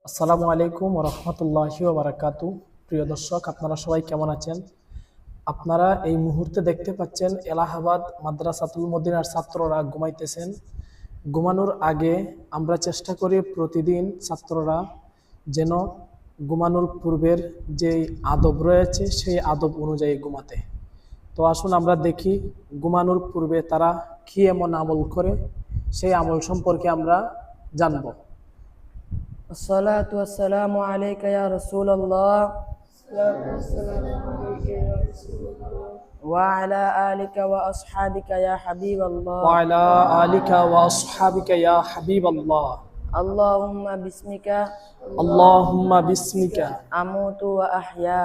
আসসালামু আলাইকুম ওয়া রাহমাতুল্লাহি ওয়া বারাকাতুহু। প্রিয় দর্শক, আপনারা সবাই কেমন আছেন? আপনারা এই মুহূর্তে দেখতে পাচ্ছেন এলাহাবাদ মাদ্রাসাতুল মদিনার ছাত্ররা ঘুমাইতেছেন। ঘুমানোর আগে আমরা চেষ্টা করি প্রতিদিন ছাত্ররা যেন ঘুমানোর পূর্বের যেই আদব রয়েছে সেই আদব অনুযায়ী ঘুমাতে। তো আসুন আমরা দেখি ঘুমানোর পূর্বে তারা কি এমন আমল করে, সেই আমল সম্পর্কে আমরা জানব। الصلاة والسلام عليك يا رسول الله وعلى آلك وأصحابك يا حبيب الله وعلى آلك وأصحابك يا حبيب الله. اللهم باسمك اللهم باسمك أموت وأحيا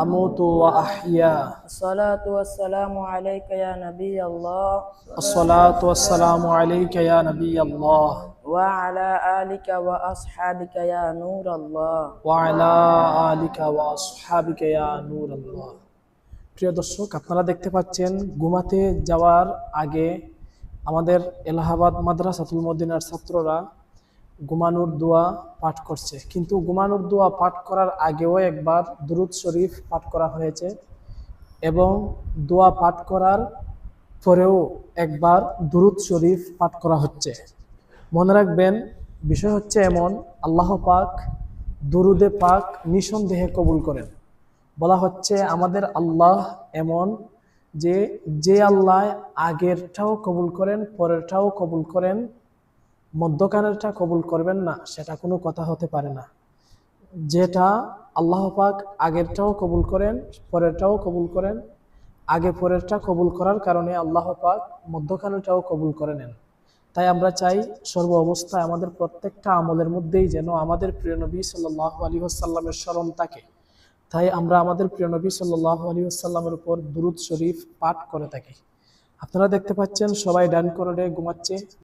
أموت وأحيا. الصلاة والسلام عليك يا نبي الله الصلاة والسلام عليك يا نبي الله وعلى آلك وأصحابك يا نور الله وعلى آلك وأصحابك يا نور الله. প্রিয় দর্শক, আপনারা দেখতে পাচ্ছেন ঘুমাতে যাওয়ার আগে আমাদের এলাহাবাদ মাদ্রাসাতুল মদিনার ছাত্ররা ঘুমানোর দোয়া পাঠ করছে, কিন্তু ঘুমানোর দোয়া পাঠ করার আগেও একবার দুরূদ শরীফ পাঠ করা হয়েছে এবং দোয়া পাঠ করার পরেও একবার দুরূদ শরীফ পাঠ করা হচ্ছে। মনে রাখবেন, বিষয় হচ্ছে এমন, আল্লাহ পাক দুরুদে পাক নিঃসন্দেহে কবুল করেন। বলা হচ্ছে আমাদের আল্লাহ এমন যে আল্লাহ আগেরটাও কবুল করেন, পরেরটাও কবুল করেন, মধ্যখানেরটা কবুল করবেন না, সেটা কোনো কথা হতে পারে না। যেটা আল্লাহ পাক আগেরটাও কবুল করেন, পরেরটাও কবুল করেন, আগে পরেরটা কবুল করার কারণে আল্লাহ পাক মধ্যখানেরটাও কবুল করে নেন। তাই আমরা চাই সর্ব অবস্থায় আমাদের প্রত্যেকটা আমলের মধ্যেই যেন আমাদের প্রিয় নবী সাল্লাল্লাহু আলাইহি ওয়াসাল্লামের স্মরণ থাকে। তাই আমরা আমাদের প্রিয় নবী সাল্লাল্লাহু আলাইহি ওয়াসাল্লামের উপর দুরূদ শরীফ পাঠ করে থাকি। আপনারা দেখতে পাচ্ছেন সবাই ডান কোণে ঘুমাচ্ছে।